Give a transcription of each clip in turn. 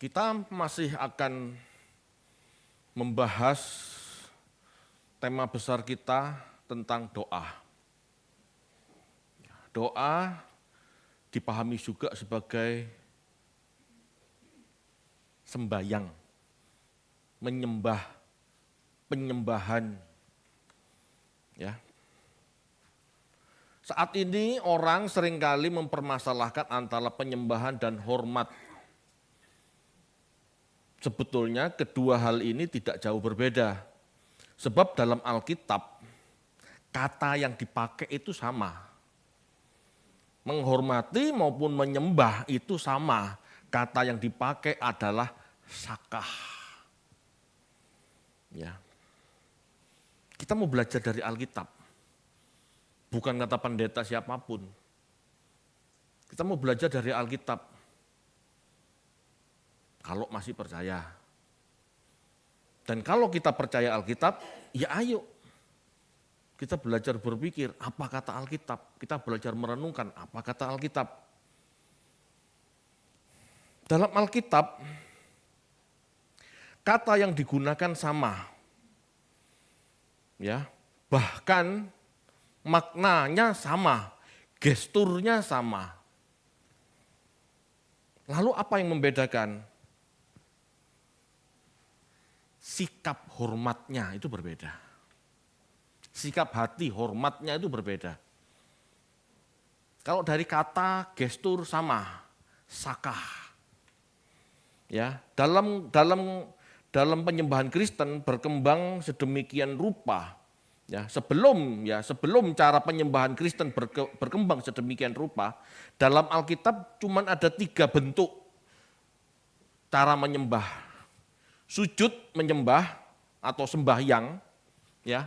Kita masih akan membahas tema besar kita tentang doa. Doa dipahami juga sebagai sembayang, penyembahan. Ya. Saat ini orang seringkali mempermasalahkan antara penyembahan dan hormat. Sebetulnya kedua hal ini tidak jauh berbeda. Sebab dalam Alkitab, kata yang dipakai itu sama. Menghormati maupun menyembah itu sama. Kata yang dipakai adalah sakah. Ya. Kita mau belajar dari Alkitab. Bukan kata pendeta siapapun. Kita mau belajar dari Alkitab. Kalau masih percaya. Dan kalau kita percaya Alkitab, ya ayo. Kita belajar berpikir, apa kata Alkitab? Kita belajar merenungkan, apa kata Alkitab? Dalam Alkitab, kata yang digunakan sama. Ya, bahkan maknanya sama, gesturnya sama. Lalu apa yang membedakan? Sikap hormatnya itu berbeda. Sikap hati hormatnya itu berbeda. Kalau dari kata gestur sama, sakah. Ya, dalam penyembahan Kristen berkembang sedemikian rupa. Ya, sebelum cara penyembahan Kristen berkembang sedemikian rupa, dalam Alkitab cuma ada 3 bentuk cara menyembah. Sujud menyembah atau sembahyang, ya,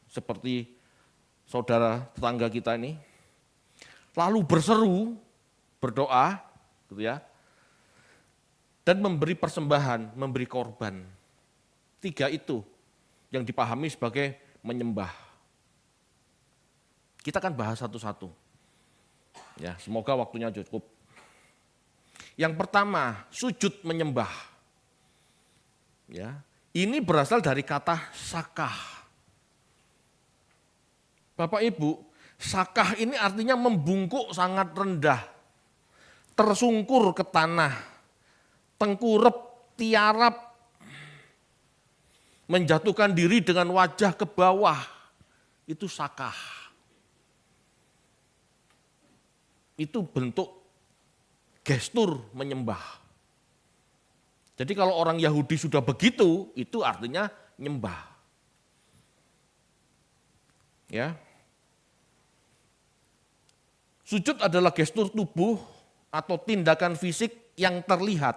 seperti saudara tetangga kita ini. Lalu berseru, berdoa, gitu ya, dan memberi persembahan, memberi korban. 3 itu yang dipahami sebagai menyembah. Kita akan bahas satu-satu. Ya, semoga waktunya cukup. Yang pertama, sujud menyembah. Ya, ini berasal dari kata sakah. Bapak Ibu, sakah ini artinya membungkuk sangat rendah, tersungkur ke tanah, tengkurep, tiarap, menjatuhkan diri dengan wajah ke bawah, itu sakah. Itu bentuk gestur menyembah. Jadi kalau orang Yahudi sudah begitu, itu artinya nyembah. Ya. Sujud adalah gestur tubuh atau tindakan fisik yang terlihat.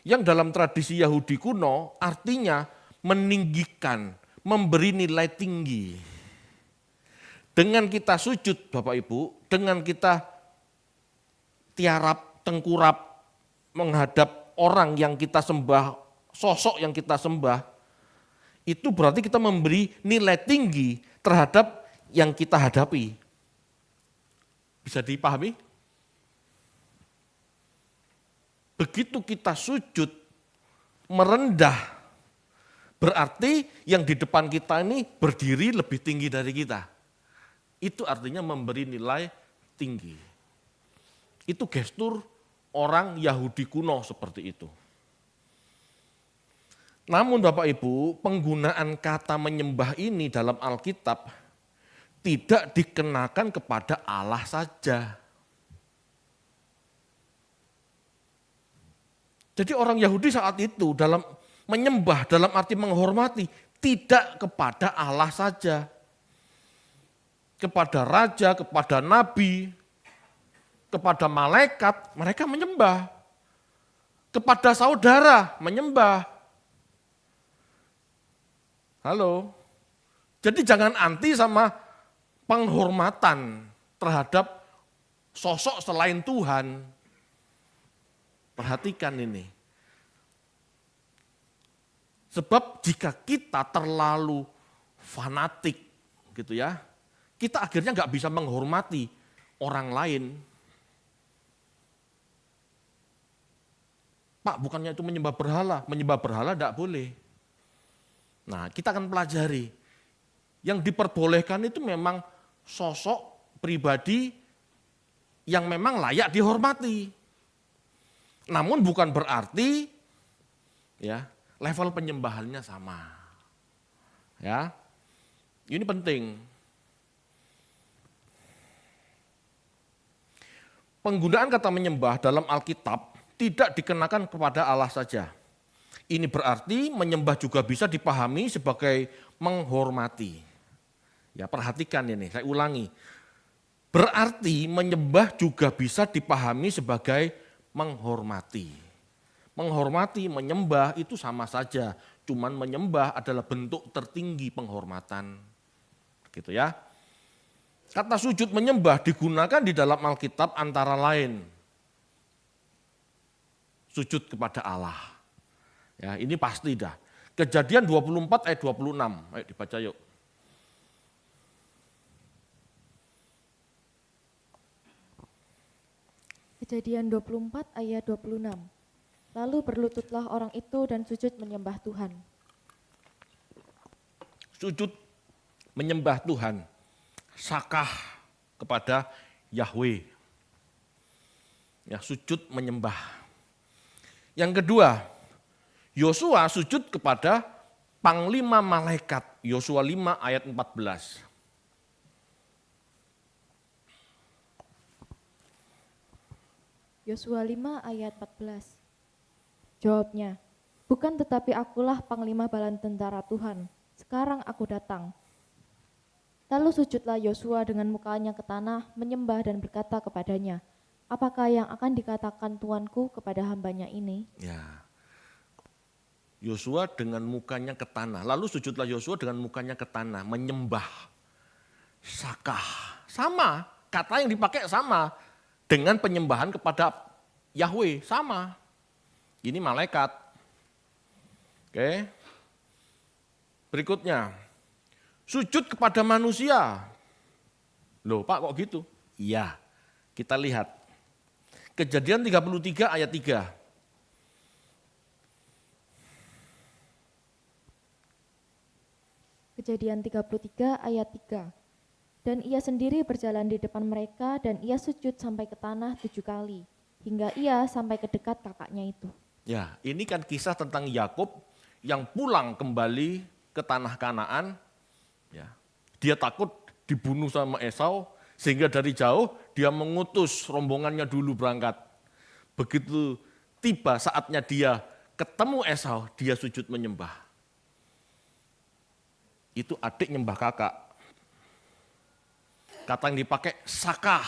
Yang dalam tradisi Yahudi kuno artinya meninggikan, memberi nilai tinggi. Dengan kita sujud Bapak Ibu, dengan kita tiarap, tengkurap, menghadap orang yang kita sembah, sosok yang kita sembah, itu berarti kita memberi nilai tinggi terhadap yang kita hadapi. Bisa dipahami? Begitu kita sujud, merendah, berarti yang di depan kita ini berdiri lebih tinggi dari kita. Itu artinya memberi nilai tinggi. Itu gestur orang Yahudi kuno seperti itu. Namun Bapak Ibu, penggunaan kata menyembah ini dalam Alkitab tidak dikenakan kepada Allah saja. Jadi orang Yahudi saat itu dalam menyembah, dalam arti menghormati, tidak kepada Allah saja. Kepada raja, kepada nabi, kepada malaikat, mereka menyembah. Kepada saudara, menyembah. Halo. Jadi jangan anti sama penghormatan terhadap sosok selain Tuhan. Perhatikan ini. Sebab jika kita terlalu fanatik gitu ya, kita akhirnya nggak bisa menghormati orang lain. Pak, bukannya itu menyembah berhala tidak boleh. Nah, kita akan pelajari. Yang diperbolehkan itu memang sosok pribadi yang memang layak dihormati. Namun bukan berarti ya level penyembahannya sama. Ya. Ini penting. Penggunaan kata menyembah dalam Alkitab tidak dikenakan kepada Allah saja. Ini berarti menyembah juga bisa dipahami sebagai menghormati. Ya, perhatikan ini, saya ulangi. Berarti menyembah juga bisa dipahami sebagai menghormati. Menghormati, menyembah itu sama saja. Cuman menyembah adalah bentuk tertinggi penghormatan. Gitu ya. Kata sujud menyembah digunakan di dalam Alkitab antara lain sujud kepada Allah. Ya, ini pasti dah. Kejadian 24 ayat 26. Ayo dibaca yuk. Kejadian 24 ayat 26. Lalu berlututlah orang itu dan sujud menyembah Tuhan. Sujud menyembah Tuhan. Sakah kepada Yahweh. Ya, sujud menyembah. Yang kedua, Yosua sujud kepada panglima malaikat. Yosua 5 ayat 14. Yosua 5 ayat 14. Jawabnya, bukan tetapi akulah panglima bala tentara Tuhan. Sekarang aku datang. Lalu sujudlah Yosua dengan mukanya ke tanah, menyembah dan berkata kepadanya, apakah yang akan dikatakan Tuanku kepada hambanya ini? Ya. Yosua dengan mukanya ke tanah. Lalu sujudlah Yosua dengan mukanya ke tanah, menyembah. Sakah. Sama, kata yang dipakai sama. Dengan penyembahan kepada Yahweh, sama. Ini malaikat. Oke. Berikutnya, sujud kepada manusia. Loh Pak kok gitu? Iya, kita lihat. Kejadian 33 ayat 3. Kejadian 33 ayat 3. Dan ia sendiri berjalan di depan mereka dan ia sujud sampai ke tanah 7 kali. Hingga ia sampai ke dekat kakaknya itu. Ya, ini kan kisah tentang Yakub yang pulang kembali ke tanah Kanaan. Ya, dia takut dibunuh sama Esau, sehingga dari jauh dia mengutus rombongannya dulu berangkat. Begitu tiba saatnya dia ketemu Esau, dia sujud menyembah. Itu adik nyembah kakak. Kata yang dipakai sakah,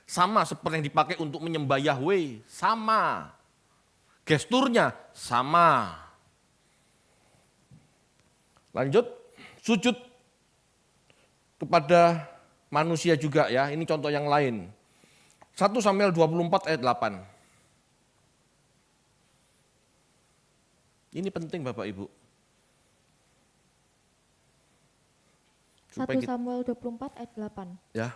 sama seperti yang dipakai untuk menyembah Yahweh, sama. Gesturnya sama. Lanjut, sujud kepada manusia juga ya, ini contoh yang lain. 1 Samuel 24 ayat 8. Ini penting Bapak Ibu. 1 Samuel 24 ayat 8. Ya,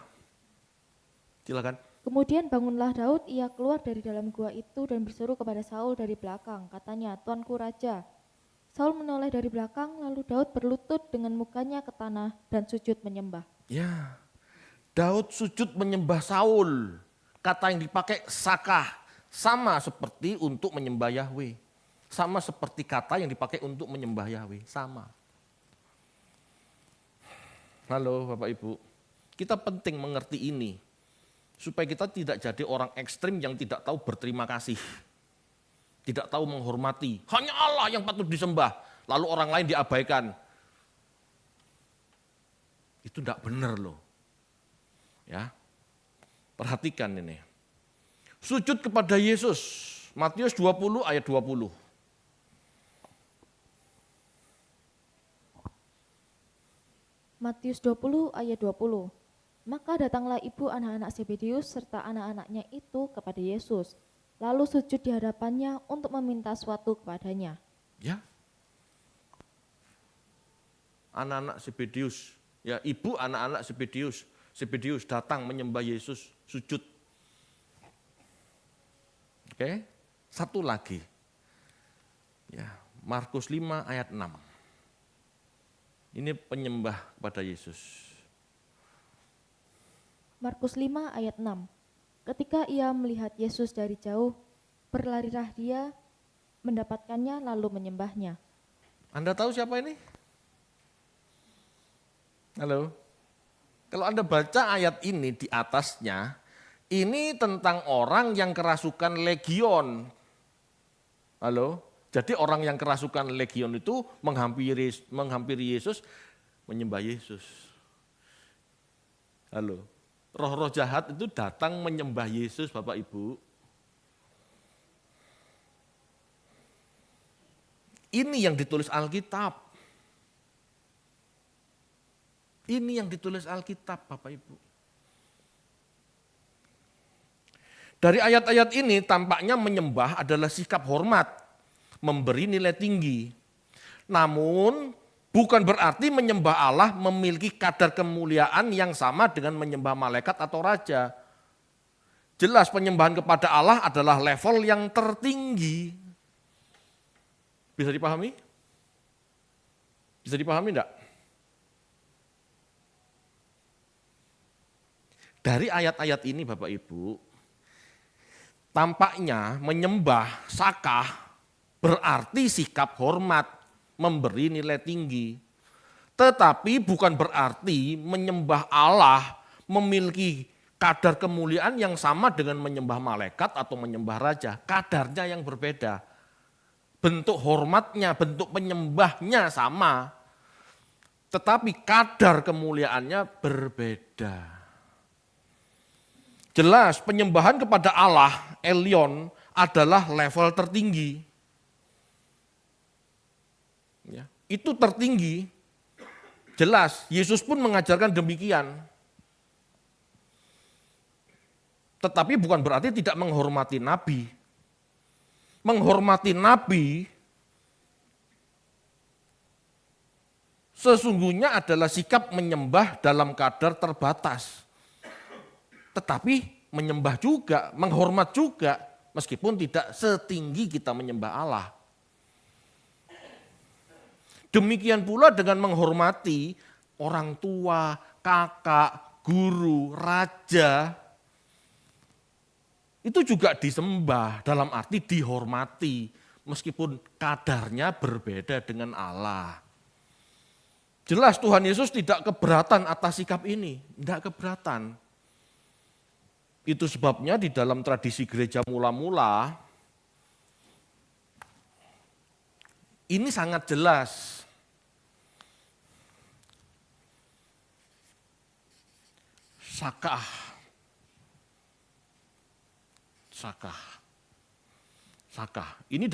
silakan. Kemudian bangunlah Daud, ia keluar dari dalam gua itu dan berseru kepada Saul dari belakang. Katanya, Tuanku Raja. Saul menoleh dari belakang, lalu Daud berlutut dengan mukanya ke tanah dan sujud menyembah. Ya, Daud sujud menyembah Saul. Kata yang dipakai sakah, sama seperti untuk menyembah Yahweh. Sama seperti kata yang dipakai untuk menyembah Yahweh, sama. Halo Bapak Ibu, kita penting mengerti ini. Supaya kita tidak jadi orang ekstrim yang tidak tahu berterima kasih. Tidak tahu menghormati. Hanya Allah yang patut disembah. Lalu orang lain diabaikan. Itu tidak benar loh. Ya, perhatikan ini. Sujud kepada Yesus. Matius 20 ayat 20. Matius 20 ayat 20. Maka datanglah ibu anak-anak Zebedeus serta anak-anaknya itu kepada Yesus. Lalu sujud di hadapannya untuk meminta sesuatu kepadanya. Ya. Anak-anak Zebedeus, ya ibu anak-anak Zebedeus datang menyembah Yesus, sujud. Oke, satu lagi. Ya, Markus 5 ayat 6. Ini penyembah kepada Yesus. Markus 5 ayat 6. Ketika ia melihat Yesus dari jauh, berlarilah dia mendapatkannya lalu menyembahnya. Anda tahu siapa ini? Halo? Kalau Anda baca ayat ini di atasnya, ini tentang orang yang kerasukan legion. Halo? Jadi orang yang kerasukan legion itu menghampiri Yesus, menyembah Yesus. Halo? Roh-roh jahat itu datang menyembah Yesus, Bapak Ibu. Ini yang ditulis Alkitab. Ini yang ditulis Alkitab, Bapak Ibu. Dari ayat-ayat ini tampaknya menyembah adalah sikap hormat, memberi nilai tinggi. Namun bukan berarti menyembah Allah memiliki kadar kemuliaan yang sama dengan menyembah malaikat atau raja. Jelas penyembahan kepada Allah adalah level yang tertinggi. Bisa dipahami? Bisa dipahami enggak? Dari ayat-ayat ini Bapak Ibu, tampaknya menyembah sakah berarti sikap hormat, memberi nilai tinggi. Tetapi bukan berarti menyembah Allah memiliki kadar kemuliaan yang sama dengan menyembah malaikat atau menyembah raja. Kadarnya yang berbeda. Bentuk hormatnya, bentuk penyembahnya sama. Tetapi kadar kemuliaannya berbeda. Jelas penyembahan kepada Allah, Elyon, adalah level tertinggi. Ya, itu tertinggi. Jelas, Yesus pun mengajarkan demikian. Tetapi bukan berarti tidak menghormati Nabi. Menghormati Nabi sesungguhnya adalah sikap menyembah dalam kadar terbatas. Tetapi menyembah juga, menghormat juga, meskipun tidak setinggi kita menyembah Allah. Demikian pula dengan menghormati orang tua, kakak, guru, raja, itu juga disembah dalam arti dihormati, meskipun kadarnya berbeda dengan Allah. Jelas Tuhan Yesus tidak keberatan atas sikap ini, tidak keberatan. Itu sebabnya di dalam tradisi gereja mula-mula, ini sangat jelas. Sakah. Ini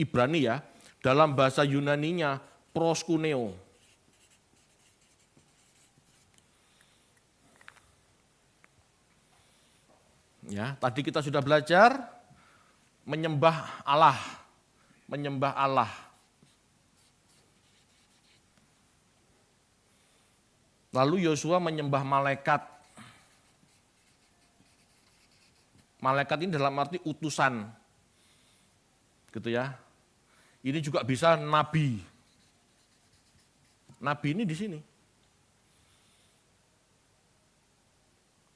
Ibrani ya, dalam bahasa Yunaninya proskuneo. Ya, tadi kita sudah belajar menyembah Allah, menyembah Allah. Lalu Yosua menyembah malaikat. Malaikat ini dalam arti utusan. Gitu ya. Ini juga bisa nabi. Nabi ini di sini.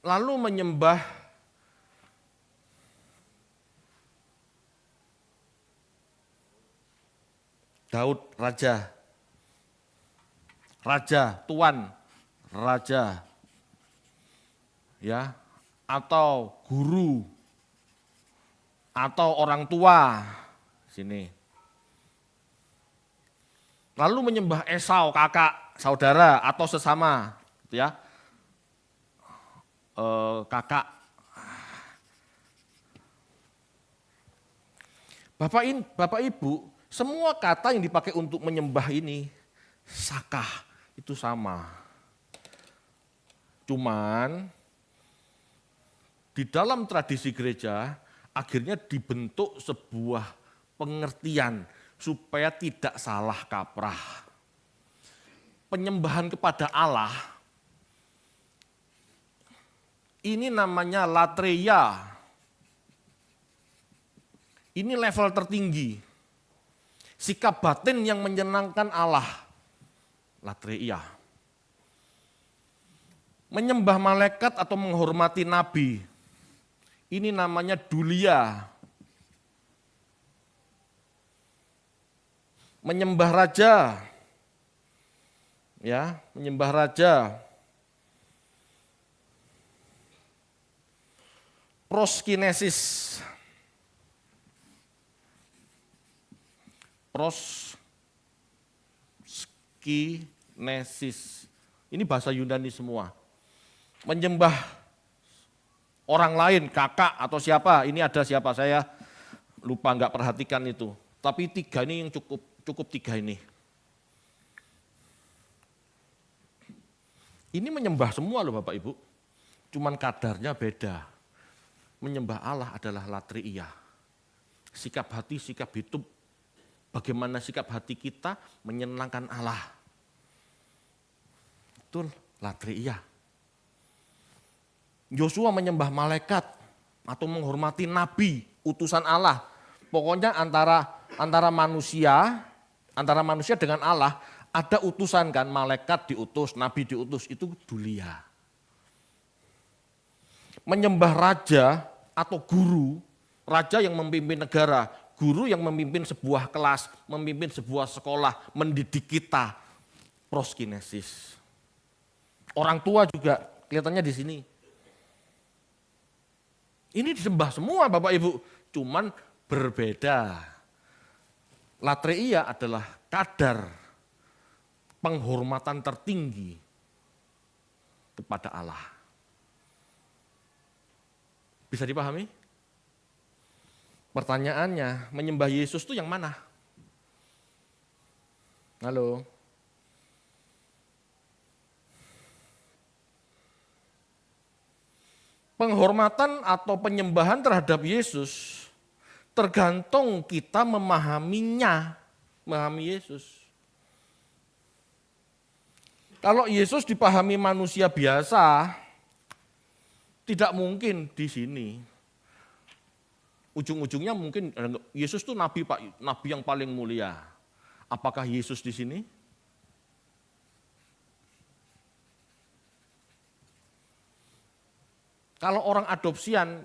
Lalu menyembah Daud, raja, tuan, raja, ya, atau guru, atau orang tua, sini. Lalu menyembah Esau, kakak, saudara, atau sesama, ya, kakak. Bapak Ibu, semua kata yang dipakai untuk menyembah ini, sakah, itu sama. Cuman, di dalam tradisi gereja, akhirnya dibentuk sebuah pengertian supaya tidak salah kaprah. Penyembahan kepada Allah, ini namanya latreia. Ini level tertinggi. Sikap batin yang menyenangkan Allah, latreia. Menyembah malaikat atau menghormati nabi, ini namanya dulia. Menyembah raja, ya, menyembah raja. Proskinesis. Proskinesis. Ini bahasa Yunani semua. Menyembah orang lain, kakak atau siapa, ini ada siapa, saya lupa nggak perhatikan itu. Tapi tiga ini yang cukup tiga ini. Ini menyembah semua loh Bapak Ibu, cuman kadarnya beda. Menyembah Allah adalah latreia. Sikap hati, sikap hidup, bagaimana sikap hati kita menyenangkan Allah. Betul, latreia. Yosua menyembah malaikat atau menghormati nabi, utusan Allah. Pokoknya antara manusia dengan Allah ada utusan kan, malaikat diutus, nabi diutus, itu dulia. Menyembah raja atau guru, raja yang memimpin negara, guru yang memimpin sebuah kelas, memimpin sebuah sekolah, mendidik kita, proskinesis. Orang tua juga kelihatannya di sini. Ini disembah semua Bapak Ibu, cuman berbeda. Latreia adalah kadar penghormatan tertinggi kepada Allah. Bisa dipahami? Pertanyaannya, menyembah Yesus itu yang mana? Halo? Penghormatan atau penyembahan terhadap Yesus tergantung kita memahaminya, memahami Yesus. Kalau Yesus dipahami manusia biasa, tidak mungkin di sini. Ujung-ujungnya mungkin Yesus itu nabi Pak, nabi yang paling mulia. Apakah Yesus di sini? Kalau orang adopsian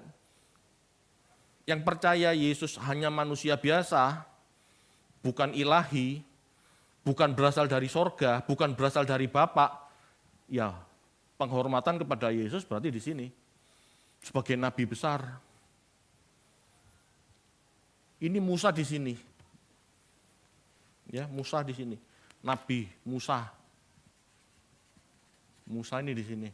yang percaya Yesus hanya manusia biasa, bukan ilahi, bukan berasal dari sorga, bukan berasal dari Bapa, ya penghormatan kepada Yesus berarti di sini sebagai nabi besar. Ini Musa di sini, ya Musa di sini, Nabi Musa, Musa ini di sini.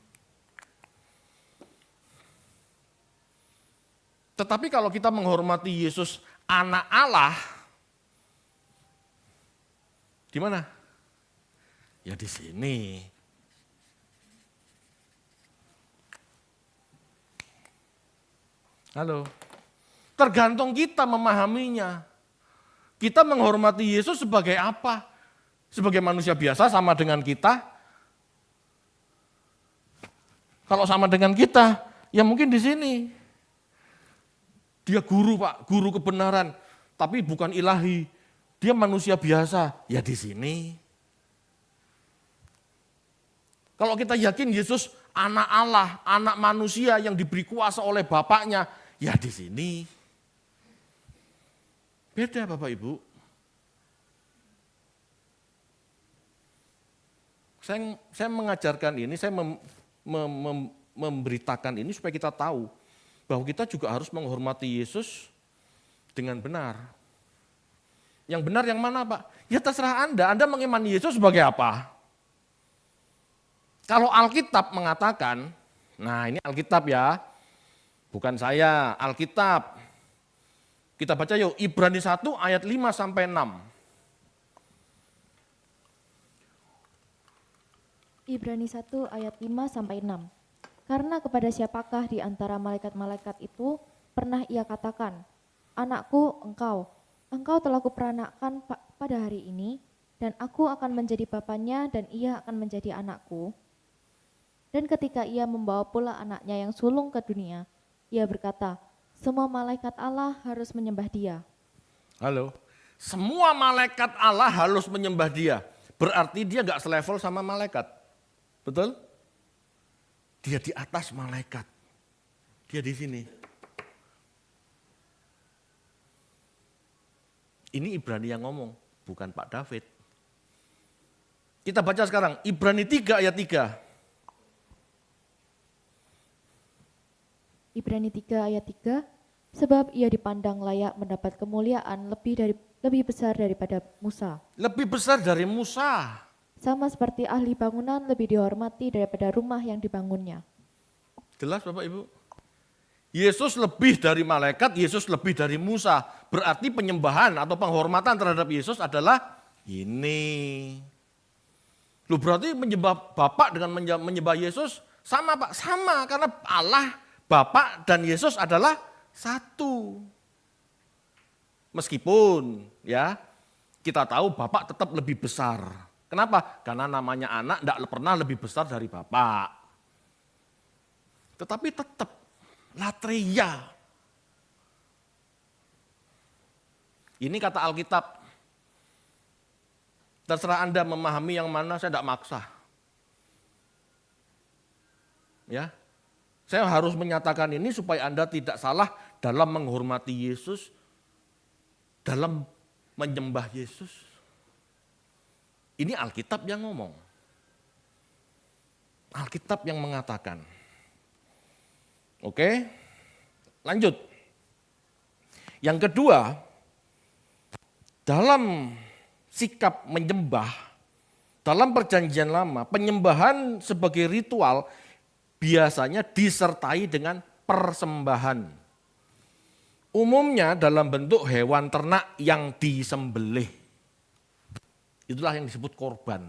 Tetapi kalau kita menghormati Yesus anak Allah, di mana? Ya di sini. Halo. Tergantung kita memahaminya. Kita menghormati Yesus sebagai apa? Sebagai manusia biasa sama dengan kita. Kalau sama dengan kita, ya mungkin di sini. Dia guru Pak, guru kebenaran, tapi bukan ilahi. Dia manusia biasa, ya di sini. Kalau kita yakin Yesus anak Allah, anak manusia yang diberi kuasa oleh Bapaknya, ya di sini. Beda Bapak Ibu. Saya mengajarkan ini, saya memberitakan ini supaya kita tahu bahwa kita juga harus menghormati Yesus dengan benar. Yang benar yang mana Pak? Ya terserah Anda mengimani Yesus sebagai apa? Kalau Alkitab mengatakan, nah ini Alkitab ya, bukan saya, Alkitab. Kita baca yuk, Ibrani 1 ayat 5 sampai 6. Ibrani 1 ayat 5 sampai 6. Karena kepada siapakah di antara malaikat-malaikat itu pernah ia katakan, anakku engkau telah kuperanakkan pada hari ini, dan aku akan menjadi bapaknya dan ia akan menjadi anakku. Dan ketika ia membawa pula anaknya yang sulung ke dunia, ia berkata, semua malaikat Allah harus menyembah dia. Halo, Semua malaikat Allah harus menyembah dia. Berarti dia nggak selevel sama malaikat. Betul? Dia di atas malaikat. Dia di sini. Ini Ibrani yang ngomong, bukan Pak David. Kita baca sekarang, Ibrani 3 ayat 3. Ibrani 3 ayat 3, sebab ia dipandang layak mendapat kemuliaan lebih besar daripada Musa. Lebih besar dari Musa. Sama seperti ahli bangunan lebih dihormati daripada rumah yang dibangunnya. Jelas Bapak Ibu? Yesus lebih dari malaikat, Yesus lebih dari Musa. Berarti penyembahan atau penghormatan terhadap Yesus adalah ini. Loh berarti menyembah Bapak dengan menyembah Yesus sama Pak? Sama, karena Allah, Bapak dan Yesus adalah satu. Meskipun ya kita tahu Bapak tetap lebih besar. Kenapa? Karena namanya anak tidak pernah lebih besar dari Bapak. Tetapi tetap latreia. Ini kata Alkitab. Terserah Anda memahami yang mana, saya tidak maksa. Ya, saya harus menyatakan ini supaya Anda tidak salah dalam menghormati Yesus, dalam menyembah Yesus. Ini Alkitab yang ngomong. Alkitab yang mengatakan. Oke, lanjut. Yang kedua, dalam sikap menyembah, dalam perjanjian lama, penyembahan sebagai ritual biasanya disertai dengan persembahan. Umumnya dalam bentuk hewan ternak yang disembelih. Itulah yang disebut korban.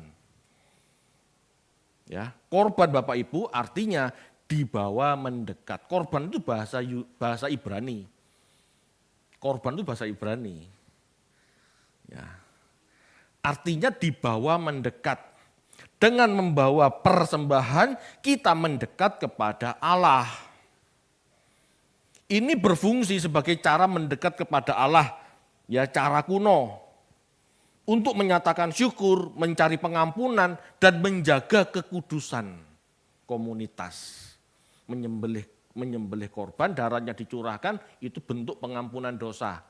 Ya, korban Bapak Ibu artinya dibawa mendekat. Korban itu bahasa Ibrani. Korban itu bahasa Ibrani. Ya. Artinya dibawa mendekat. Dengan membawa persembahan kita mendekat kepada Allah. Ini berfungsi sebagai cara mendekat kepada Allah, ya cara kuno. Untuk menyatakan syukur, mencari pengampunan, dan menjaga kekudusan komunitas. Menyembelih korban, darahnya dicurahkan, itu bentuk pengampunan dosa.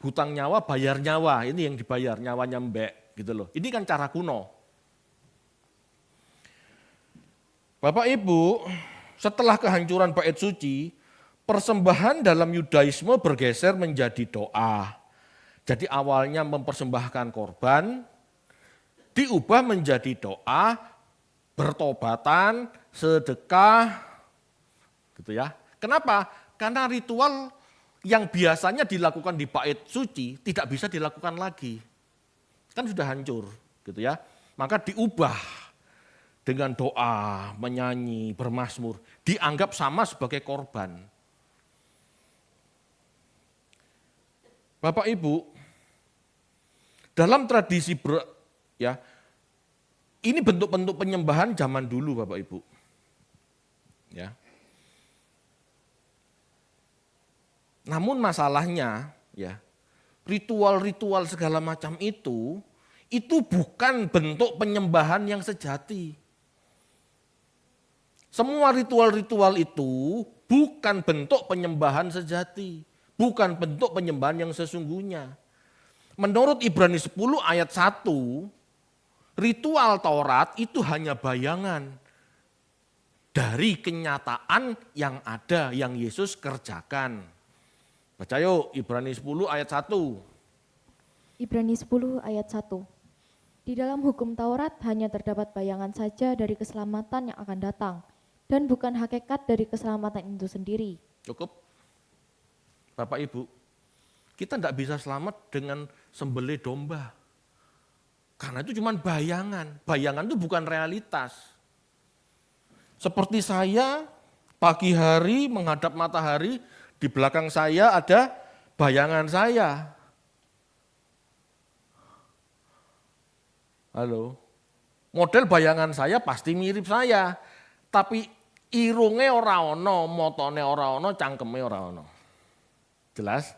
Hutang nyawa, bayar nyawa, ini yang dibayar, nyawanya mbek gitu loh. Ini kan cara kuno. Bapak Ibu, setelah kehancuran bait suci, persembahan dalam Yudaisme bergeser menjadi doa. Jadi awalnya mempersembahkan korban, diubah menjadi doa, bertobatan, sedekah, gitu ya. Kenapa? Karena ritual yang biasanya dilakukan di bait suci tidak bisa dilakukan lagi. Kan sudah hancur, gitu ya. Maka diubah dengan doa, menyanyi, bermazmur, dianggap sama sebagai korban. Bapak Ibu, dalam tradisi ini bentuk-bentuk penyembahan zaman dulu Bapak Ibu. Ya. Namun masalahnya ya, ritual-ritual segala macam itu bukan bentuk penyembahan yang sejati. Semua ritual-ritual itu bukan bentuk penyembahan sejati. Bukan bentuk penyembahan yang sesungguhnya. Menurut Ibrani 10 ayat 1, ritual Taurat itu hanya bayangan dari kenyataan yang ada, yang Yesus kerjakan. Baca yuk Ibrani 10 ayat 1. Ibrani 10 ayat 1. Di dalam hukum Taurat hanya terdapat bayangan saja dari keselamatan yang akan datang, dan bukan hakikat dari keselamatan itu sendiri. Cukup. Bapak Ibu, kita tidak bisa selamat dengan sembelih domba. Karena itu cuma bayangan. Bayangan itu bukan realitas. Seperti saya pagi hari menghadap matahari, di belakang saya ada bayangan saya. Halo. Model bayangan saya pasti mirip saya. Tapi irunge ora ono, motone ora ono, cangkeme ora ono. Jelas?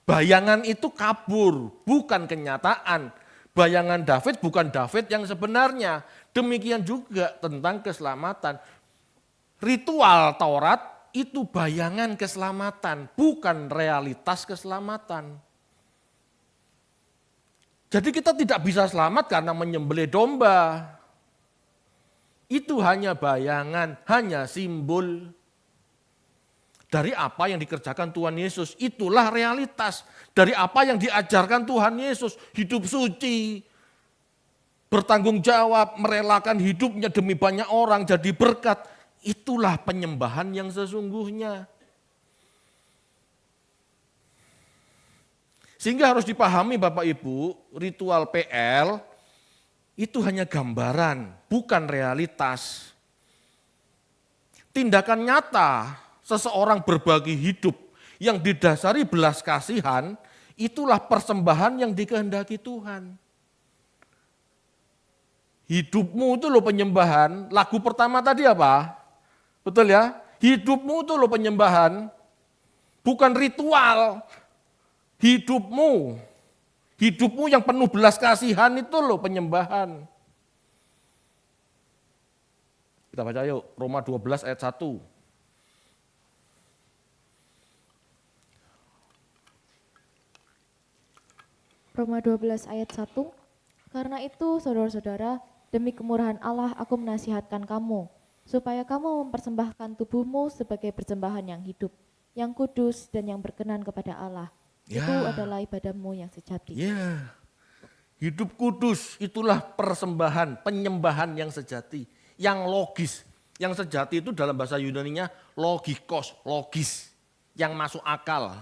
Bayangan itu kabur, bukan kenyataan. Bayangan David bukan David yang sebenarnya. Demikian juga tentang keselamatan. Ritual Taurat itu bayangan keselamatan, bukan realitas keselamatan. Jadi kita tidak bisa selamat karena menyembelih domba. Itu hanya bayangan, hanya simbol dari apa yang dikerjakan Tuhan Yesus. Itulah realitas dari apa yang diajarkan Tuhan Yesus. Hidup suci, bertanggung jawab, merelakan hidupnya demi banyak orang jadi berkat. Itulah penyembahan yang sesungguhnya. Sehingga harus dipahami Bapak Ibu, ritual PL itu hanya gambaran, bukan realitas. Tindakan nyata seseorang berbagi hidup yang didasari belas kasihan, itulah persembahan yang dikehendaki Tuhan. Hidupmu itu loh penyembahan, lagu pertama tadi apa? Betul ya? Hidupmu itu loh penyembahan, bukan ritual. Hidupmu yang penuh belas kasihan itu loh penyembahan. Kita baca yuk, Roma 12 ayat 1. Roma 12 ayat 1. Karena itu saudara-saudara, demi kemurahan Allah aku menasihatkan kamu, supaya kamu mempersembahkan tubuhmu sebagai persembahan yang hidup, yang kudus dan yang berkenan kepada Allah. Ya. Itu adalah ibadahmu yang sejati. Ya, hidup kudus itulah persembahan, penyembahan yang sejati, yang logis. Yang sejati itu dalam bahasa Yunaninya logikos, logis, yang masuk akal.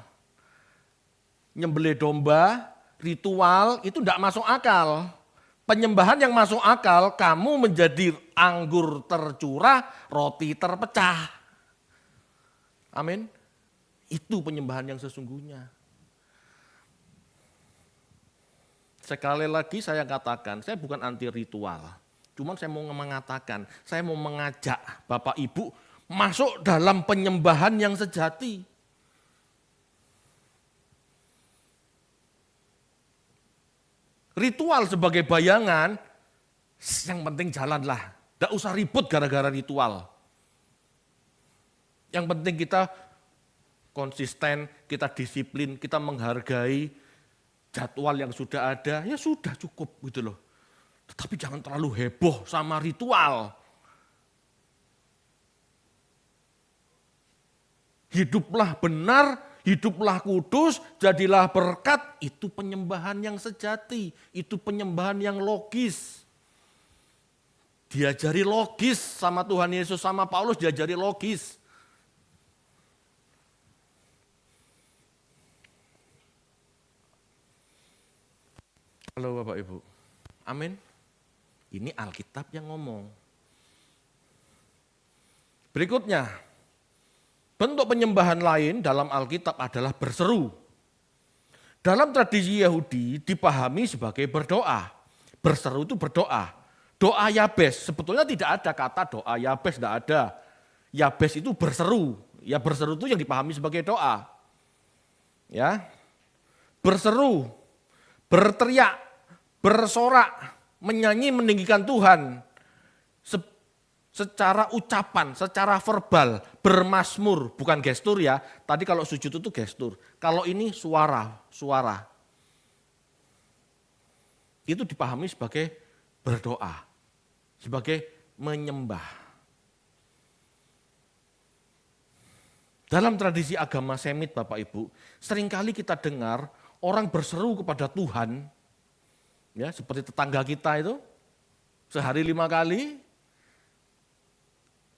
Nyembelih domba, ritual itu tidak masuk akal. Penyembahan yang masuk akal, kamu menjadi anggur tercurah, roti terpecah. Amin. Itu penyembahan yang sesungguhnya. Sekali lagi saya katakan, saya bukan anti ritual. Cuman saya mau mengatakan, saya mau mengajak Bapak Ibu masuk dalam penyembahan yang sejati. Ritual sebagai bayangan, yang penting jalanlah. Tidak usah ribut gara-gara ritual. Yang penting kita konsisten, kita disiplin, kita menghargai jadwal yang sudah ada, ya sudah cukup gitu loh. Tetapi jangan terlalu heboh sama ritual. Hiduplah benar, hiduplah kudus, jadilah berkat, itu penyembahan yang sejati, itu penyembahan yang logis. Diajari logis sama Tuhan Yesus, sama Paulus diajari logis. Halo Bapak Ibu, amin. Ini Alkitab yang ngomong. Berikutnya, bentuk penyembahan lain dalam Alkitab adalah berseru. Dalam tradisi Yahudi dipahami sebagai berdoa. Berseru itu berdoa. Doa Yabes, sebetulnya tidak ada kata doa Yabes, tidak ada. Yabes itu berseru. Ya berseru itu yang dipahami sebagai doa. Ya, berseru, berteriak, bersorak, menyanyi meninggikan Tuhan. Secara ucapan, secara verbal, bermasmur, bukan gestur ya. Tadi kalau sujud itu gestur. Kalau ini suara. Itu dipahami sebagai berdoa, sebagai menyembah. Dalam tradisi agama Semit Bapak Ibu, seringkali kita dengar orang berseru kepada Tuhan, ya seperti tetangga kita itu, sehari 5 kali.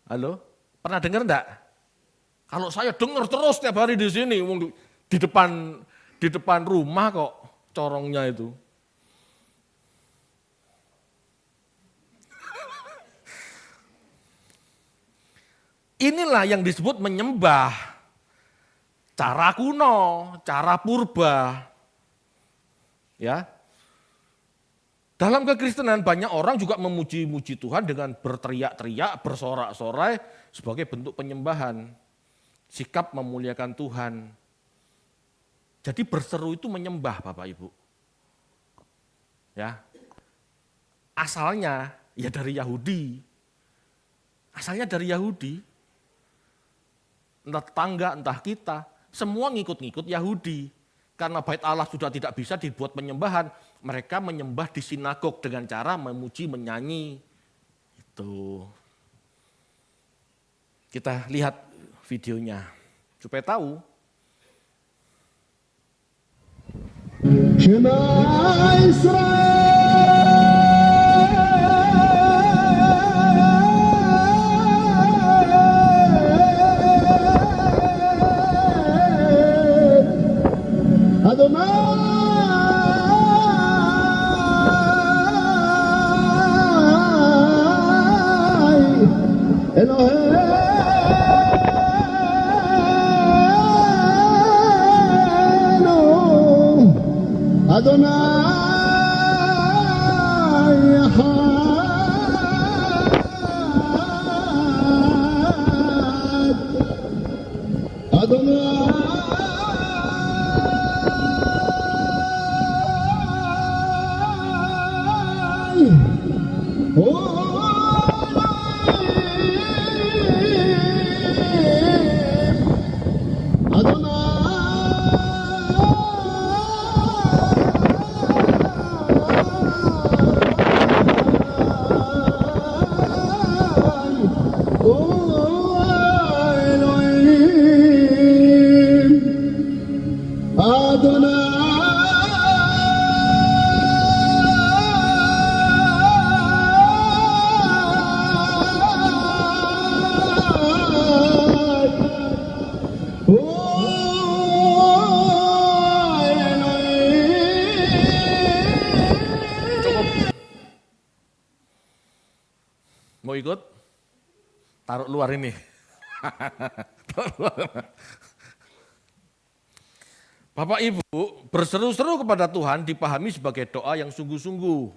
Halo, pernah dengar enggak? Kalau saya dengar terus tiap hari di sini, di depan rumah kok corongnya itu. Inilah yang disebut menyembah. Cara kuno, cara purba. Ya. Dalam kekristenan banyak orang juga memuji-muji Tuhan dengan berteriak-teriak, bersorak-sorai sebagai bentuk penyembahan. Sikap memuliakan Tuhan. Jadi berseru itu menyembah Bapak Ibu. Ya. Asalnya ya dari Yahudi. Asalnya dari Yahudi. Entah tetangga, entah kita, semua ngikut-ngikut Yahudi. Karena bait Allah sudah tidak bisa dibuat penyembahan, mereka menyembah di sinagog dengan cara memuji, menyanyi. Itu. Kita lihat videonya supaya tahu. شما إسرائيل أدوناي إلهينا أدوناي حاد أدوناي Mau ikut? Taruh luar ini. Taruh luar. Bapak Ibu, berseru-seru kepada Tuhan dipahami sebagai doa yang sungguh-sungguh.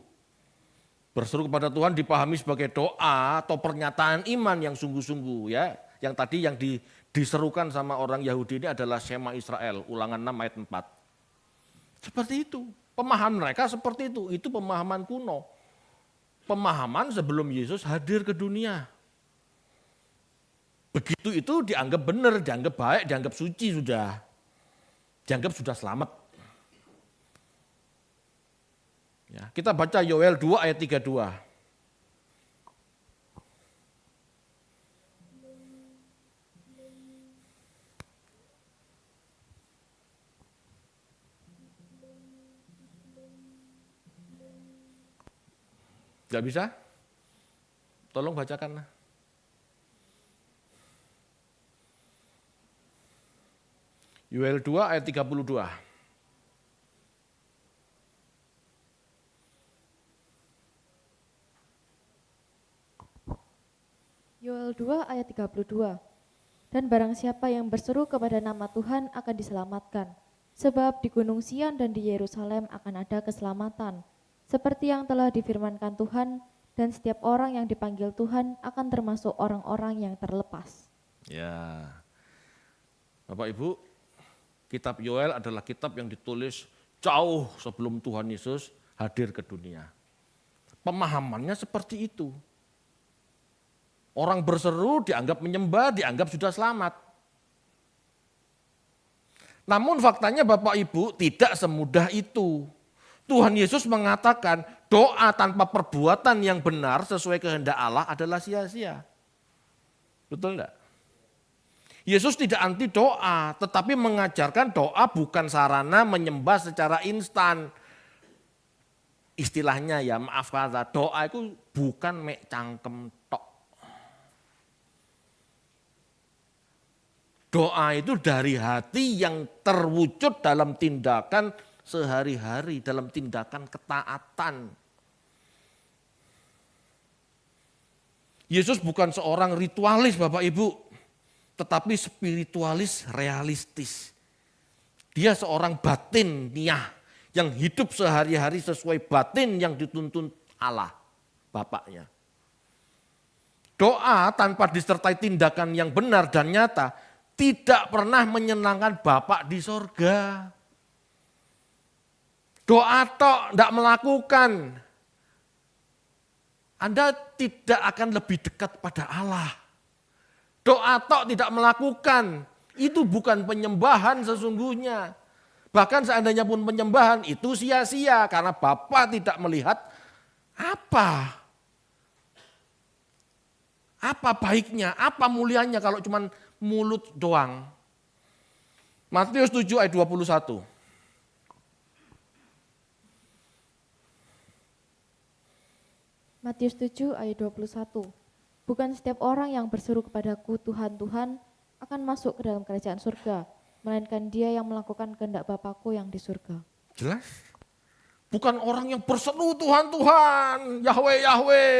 Berseru kepada Tuhan dipahami sebagai doa atau pernyataan iman yang sungguh-sungguh ya. Yang tadi yang diserukan sama orang Yahudi ini adalah Shema Israel, Ulangan 6 ayat 4. Seperti itu, pemahaman mereka seperti itu pemahaman kuno. Pemahaman sebelum Yesus hadir ke dunia. Begitu itu dianggap benar, dianggap baik, dianggap suci sudah. Dianggap sudah selamat. Ya, kita baca Yoel 2 ayat 32. Gak bisa? Tolong bacakan. Yoel 2 ayat 32. Yoel 2 ayat 32. Dan barang siapa yang berseru kepada nama Tuhan akan diselamatkan. Sebab di Gunung Sion dan di Yerusalem akan ada keselamatan. Seperti yang telah difirmankan Tuhan, dan setiap orang yang dipanggil Tuhan akan termasuk orang-orang yang terlepas. Ya, Bapak Ibu, kitab Yoel adalah kitab yang ditulis jauh sebelum Tuhan Yesus hadir ke dunia. Pemahamannya seperti itu. Orang berseru dianggap menyembah, dianggap sudah selamat. Namun faktanya Bapak Ibu tidak semudah itu. Tuhan Yesus mengatakan doa tanpa perbuatan yang benar sesuai kehendak Allah adalah sia-sia. Betul enggak? Yesus tidak anti doa, tetapi mengajarkan doa bukan sarana menyembah secara instan. Istilahnya ya maaf kata, doa itu bukan mek cangkem tok. Doa itu dari hati yang terwujud dalam tindakan sehari-hari, dalam tindakan ketaatan. Yesus bukan seorang ritualis Bapak Ibu, tetapi spiritualis realistis. Dia seorang batiniah yang hidup sehari-hari sesuai batin yang dituntun Allah, Bapaknya. Doa tanpa disertai tindakan yang benar dan nyata tidak pernah menyenangkan Bapak di sorga. Doa tok, tidak melakukan. Anda tidak akan lebih dekat pada Allah. Doa tok tidak melakukan, itu bukan penyembahan sesungguhnya. Bahkan seandainya pun penyembahan itu sia-sia karena Bapa tidak melihat apa baiknya, apa mulianya kalau cuma mulut doang. Matius 7 ayat 21. Matius 7 ayat 21. Bukan setiap orang yang berseru kepadaku Tuhan, Tuhan akan masuk ke dalam kerajaan surga, melainkan dia yang melakukan kehendak Bapakku yang di surga. Jelas? Bukan orang yang berseru Tuhan, Tuhan, Yahweh, Yahweh,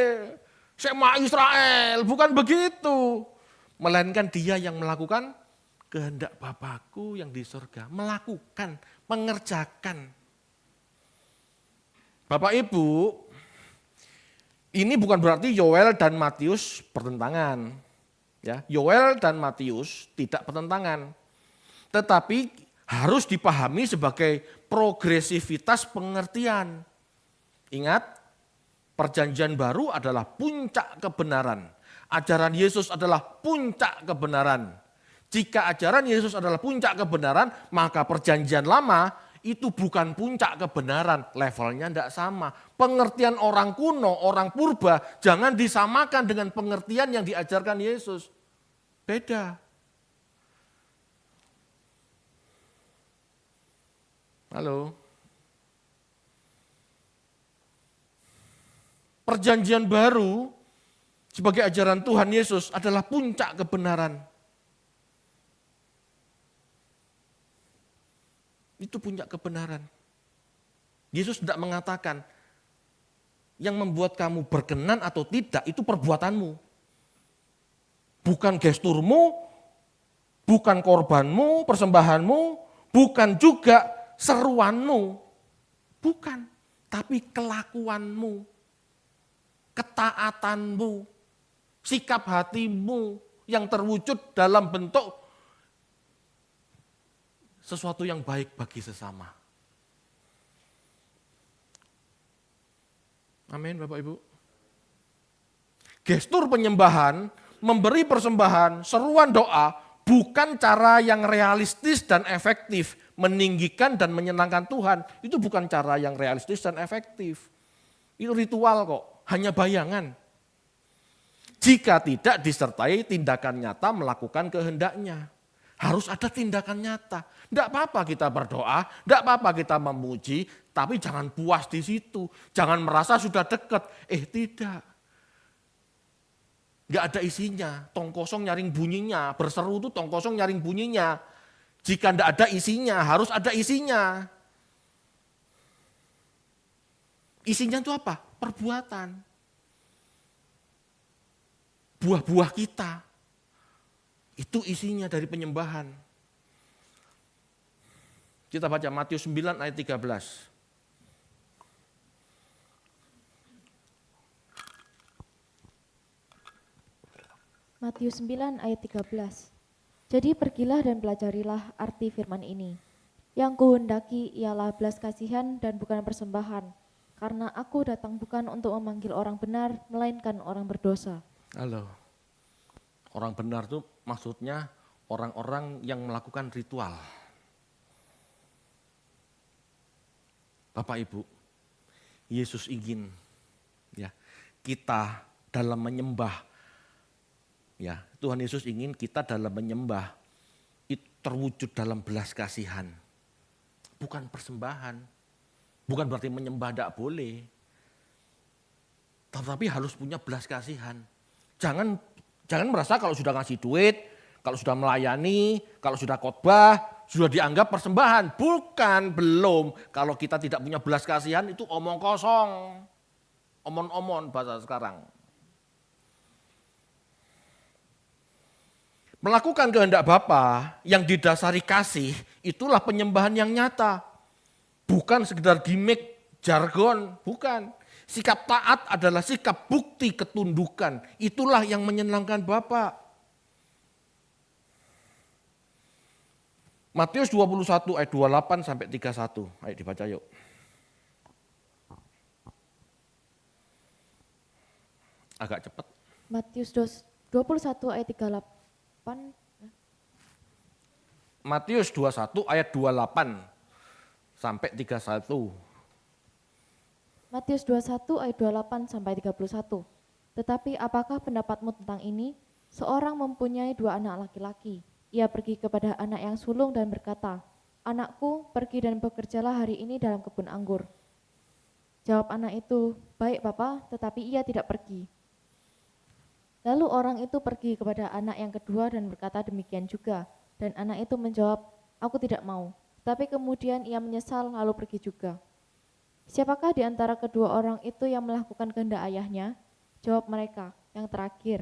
Shema Israel, bukan begitu. Melainkan dia yang melakukan kehendak Bapakku yang di surga. Melakukan, mengerjakan. Bapak Ibu, ini bukan berarti Yoel dan Matius bertentangan. Ya, Yoel dan Matius tidak bertentangan. Tetapi harus dipahami sebagai progresivitas pengertian. Ingat, perjanjian baru adalah puncak kebenaran. Ajaran Yesus adalah puncak kebenaran. Jika ajaran Yesus adalah puncak kebenaran, maka perjanjian lama itu bukan puncak kebenaran, levelnya tidak sama. Pengertian orang kuno, orang purba, jangan disamakan dengan pengertian yang diajarkan Yesus. Beda. Halo. Perjanjian baru sebagai ajaran Tuhan Yesus adalah puncak kebenaran. Itu puncak kebenaran. Yesus tidak mengatakan yang membuat kamu berkenan atau tidak itu perbuatanmu. Bukan gesturmu, bukan korbanmu, persembahanmu, bukan juga seruanmu. Bukan, tapi kelakuanmu, ketaatanmu, sikap hatimu yang terwujud dalam bentuk sesuatu yang baik bagi sesama. Amin Bapak Ibu. Gestur penyembahan, memberi persembahan, seruan doa, bukan cara yang realistis dan efektif. Meninggikan dan menyenangkan Tuhan, itu bukan cara yang realistis dan efektif. Itu ritual kok, hanya bayangan. Jika tidak disertai tindakan nyata melakukan kehendaknya. Harus ada tindakan nyata. Tidak apa-apa kita berdoa, tidak apa-apa kita memuji, tapi jangan puas di situ. Jangan merasa sudah dekat. Tidak. Tidak ada isinya, tong kosong nyaring bunyinya. Berseru itu tong kosong nyaring bunyinya. Jika tidak ada isinya, harus ada isinya. Isinya itu apa? Perbuatan. Buah-buah kita. Itu isinya dari penyembahan. Kita baca Matius 9 ayat 13. Matius 9 ayat 13. Jadi pergilah dan pelajarilah arti firman ini. Yang kuhendaki ialah belas kasihan dan bukan persembahan. Karena aku datang bukan untuk memanggil orang benar, melainkan orang berdosa. Halo. Orang benar itu maksudnya orang-orang yang melakukan ritual. Bapak Ibu, Yesus ingin ya kita dalam menyembah, ya Tuhan Yesus ingin kita dalam menyembah itu terwujud dalam belas kasihan, bukan persembahan, bukan berarti menyembah tidak boleh, tetapi harus punya belas kasihan. Jangan merasa kalau sudah ngasih duit, kalau sudah melayani, kalau sudah khotbah, sudah dianggap persembahan. Bukan, belum. Kalau kita tidak punya belas kasihan itu omong kosong. Omon-omon bahasa sekarang. Melakukan kehendak Bapa yang didasari kasih, itulah penyembahan yang nyata. Bukan sekedar gimmick, jargon, bukan. Sikap taat adalah sikap bukti ketundukan. Itulah yang menyenangkan Bapa. Matius 21 ayat 28 sampai 31. Ayo dibaca yuk. Agak cepat. Matius 21 ayat 38. Matius 21 ayat 28 sampai 31. Matius 21 ayat 28 sampai 31. Tetapi apakah pendapatmu tentang ini? Seorang mempunyai 2 anak laki-laki. Ia pergi kepada anak yang sulung dan berkata, "Anakku, pergi dan bekerjalah hari ini dalam kebun anggur." Jawab anak itu, "Baik Bapa," tetapi ia tidak pergi. Lalu orang itu pergi kepada anak yang kedua dan berkata demikian juga. Dan anak itu menjawab, "Aku tidak mau." Tapi kemudian ia menyesal lalu pergi juga. Siapakah di antara kedua orang itu yang melakukan kehendak ayahnya? Jawab mereka, "Yang terakhir."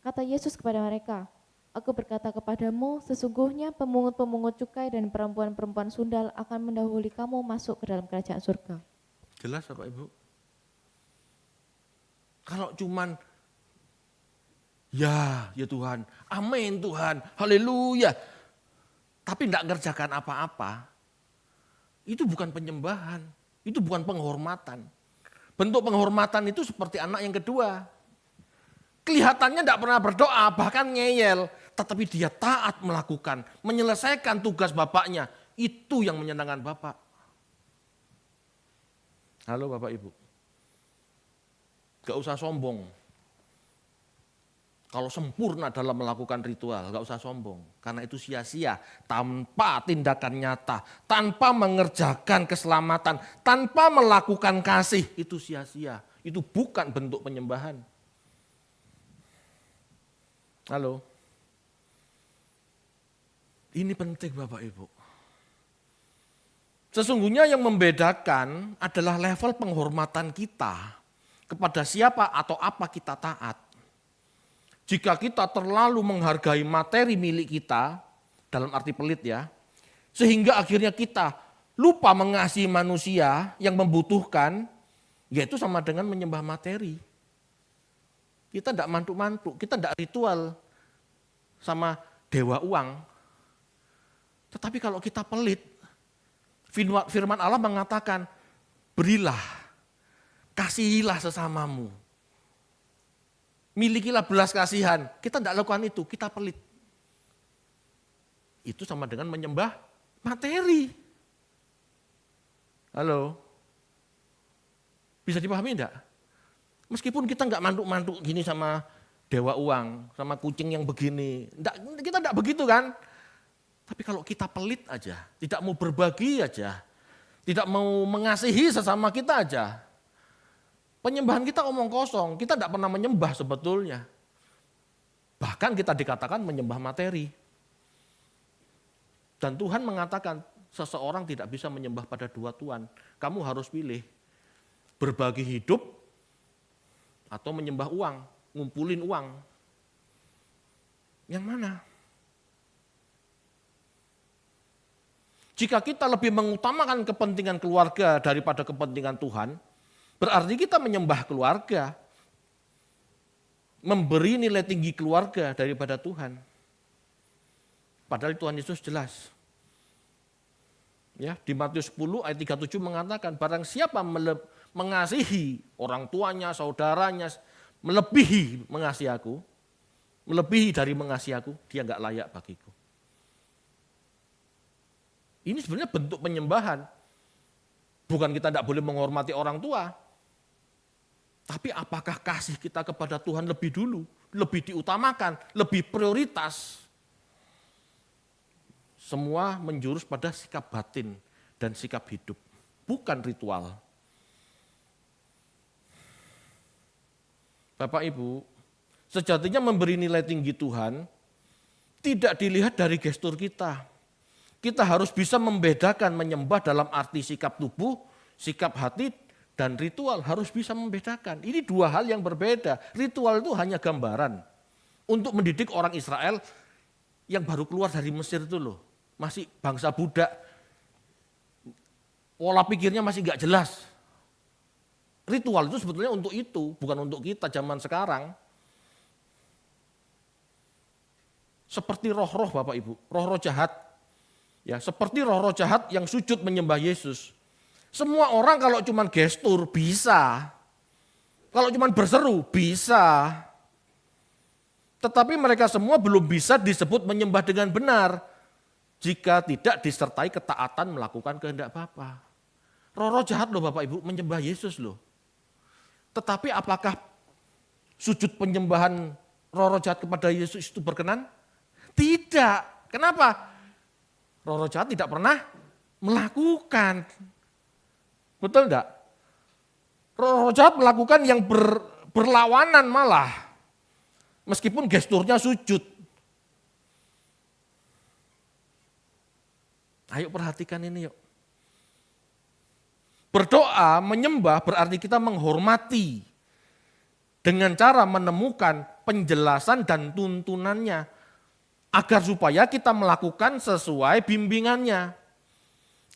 Kata Yesus kepada mereka, "Aku berkata kepadamu, sesungguhnya pemungut-pemungut cukai dan perempuan-perempuan sundal akan mendahului kamu masuk ke dalam kerajaan surga." Jelas Bapak Ibu? Kalau cuman ya Tuhan, amin Tuhan, haleluya, tapi tidak ngerjakan apa-apa, itu bukan penyembahan, itu bukan penghormatan. Bentuk penghormatan itu seperti anak yang kedua. Kelihatannya tidak pernah berdoa, bahkan ngeyel, tetapi dia taat melakukan, menyelesaikan tugas bapaknya. Itu yang menyenangkan Bapak. Halo Bapak Ibu, gak usah sombong. Kalau sempurna dalam melakukan ritual, gak usah sombong. Karena itu sia-sia, tanpa tindakan nyata, tanpa mengerjakan keselamatan, tanpa melakukan kasih, itu sia-sia. Itu bukan bentuk penyembahan. Halo. Ini penting Bapak Ibu. Sesungguhnya yang membedakan adalah level penghormatan kita kepada siapa atau apa kita taat. Jika kita terlalu menghargai materi milik kita, dalam arti pelit ya, sehingga akhirnya kita lupa mengasihi manusia yang membutuhkan, yaitu sama dengan menyembah materi. Kita tidak mantuk-mantuk, kita tidak ritual sama dewa uang. Tetapi kalau kita pelit, firman Allah mengatakan, berilah, kasihilah sesamamu. Milikilah belas kasihan. Kita tidak lakukan itu, kita pelit. Itu sama dengan menyembah materi. Halo? Bisa dipahami enggak? Meskipun kita enggak mantuk-mantuk gini sama dewa uang, sama kucing yang begini. Kita enggak begitu kan? Tapi kalau kita pelit aja, tidak mau berbagi aja, tidak mau mengasihi sesama kita aja, penyembahan kita omong kosong, kita tidak pernah menyembah sebetulnya. Bahkan kita dikatakan menyembah materi. Dan Tuhan mengatakan seseorang tidak bisa menyembah pada dua Tuhan. Kamu harus pilih, berbagi hidup atau menyembah uang, ngumpulin uang. Yang mana? Jika kita lebih mengutamakan kepentingan keluarga daripada kepentingan Tuhan, berarti kita menyembah keluarga, memberi nilai tinggi keluarga daripada Tuhan. Padahal Tuhan Yesus jelas. Ya, di Matius 10 ayat 37 mengatakan, barang siapa mengasihi orang tuanya, saudaranya, melebihi mengasihi aku, melebihi dari mengasihi aku, dia enggak layak bagiku. Ini sebenarnya bentuk penyembahan. Bukan kita tidak boleh menghormati orang tua, tapi apakah kasih kita kepada Tuhan lebih dulu, lebih diutamakan, lebih prioritas? Semua menjurus pada sikap batin dan sikap hidup, bukan ritual. Bapak Ibu, sejatinya memberi nilai tinggi Tuhan tidak dilihat dari gestur kita. Kita harus bisa membedakan menyembah dalam arti sikap tubuh, sikap hati, dan ritual harus bisa membedakan. Ini dua hal yang berbeda. Ritual itu hanya gambaran untuk mendidik orang Israel yang baru keluar dari Mesir itu loh. Masih bangsa budak, pola pikirnya masih gak jelas. Ritual itu sebetulnya untuk itu, bukan untuk kita zaman sekarang. Seperti roh-roh Bapak Ibu, roh-roh jahat. Ya, seperti roh-roh jahat yang sujud menyembah Yesus. Semua orang kalau cuma gestur bisa. Kalau cuma berseru, bisa. Tetapi mereka semua belum bisa disebut menyembah dengan benar jika tidak disertai ketaatan melakukan kehendak Bapa. Roh-roh jahat loh Bapak Ibu, menyembah Yesus loh. Tetapi apakah sujud penyembahan roh-roh jahat kepada Yesus itu berkenan? Tidak. Kenapa? Roh-roh jahat tidak pernah melakukan. Betul enggak? Roh-roh jahat melakukan yang berlawanan malah. Meskipun gesturnya sujud. Ayo perhatikan ini yuk. Berdoa, menyembah berarti kita menghormati. Dengan cara menemukan penjelasan dan tuntunannya. Agar supaya kita melakukan sesuai bimbingannya.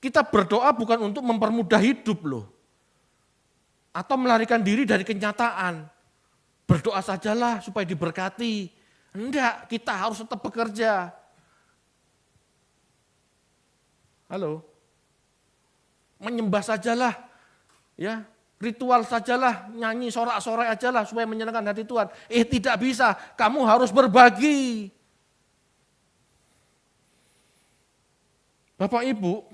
Kita berdoa bukan untuk mempermudah hidup loh. Atau melarikan diri dari kenyataan. Berdoa sajalah supaya diberkati. Enggak, kita harus tetap bekerja. Halo? Menyembah sajalah. Ya, ritual sajalah, nyanyi sorak-sorai ajalah supaya menyenangkan hati Tuhan. Tidak bisa, kamu harus berbagi. Bapak Ibu,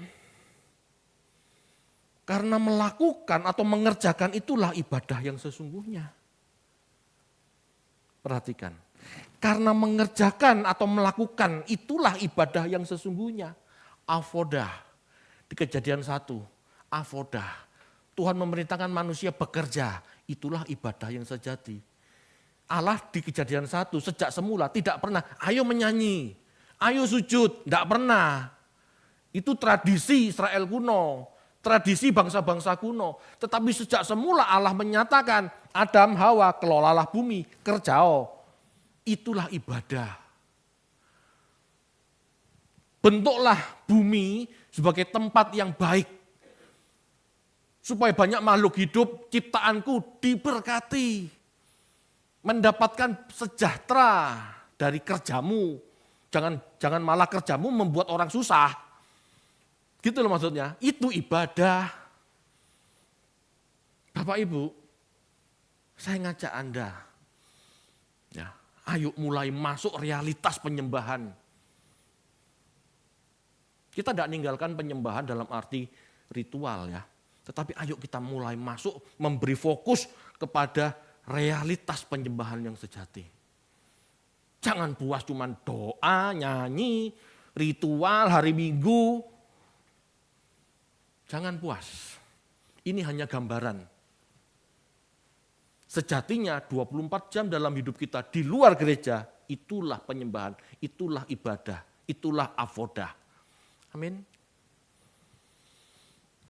karena melakukan atau mengerjakan itulah ibadah yang sesungguhnya. Perhatikan, karena mengerjakan atau melakukan itulah ibadah yang sesungguhnya. Avodah, di Kejadian 1, avodah. Tuhan memerintahkan manusia bekerja, itulah ibadah yang sejati. Allah di Kejadian 1 sejak semula tidak pernah, ayo menyanyi, ayo sujud, tidak pernah. Itu tradisi Israel kuno. Tradisi bangsa-bangsa kuno. Tetapi sejak semula Allah menyatakan, Adam, Hawa, kelolalah bumi, kerjao. Itulah ibadah. Bentuklah bumi sebagai tempat yang baik. Supaya banyak makhluk hidup, ciptaanku diberkati. Mendapatkan sejahtera dari kerjamu. Jangan malah kerjamu membuat orang susah. Gitu loh maksudnya, itu ibadah. Bapak Ibu, saya ngajak Anda, ya, ayo mulai masuk realitas penyembahan. Kita tidak meninggalkan penyembahan dalam arti ritual ya, tetapi ayo kita mulai masuk memberi fokus kepada realitas penyembahan yang sejati. Jangan puas cuman doa, nyanyi, ritual hari Minggu. Jangan puas, ini hanya gambaran. Sejatinya 24 jam dalam hidup kita di luar gereja, itulah penyembahan, itulah ibadah, itulah avodah. Amin.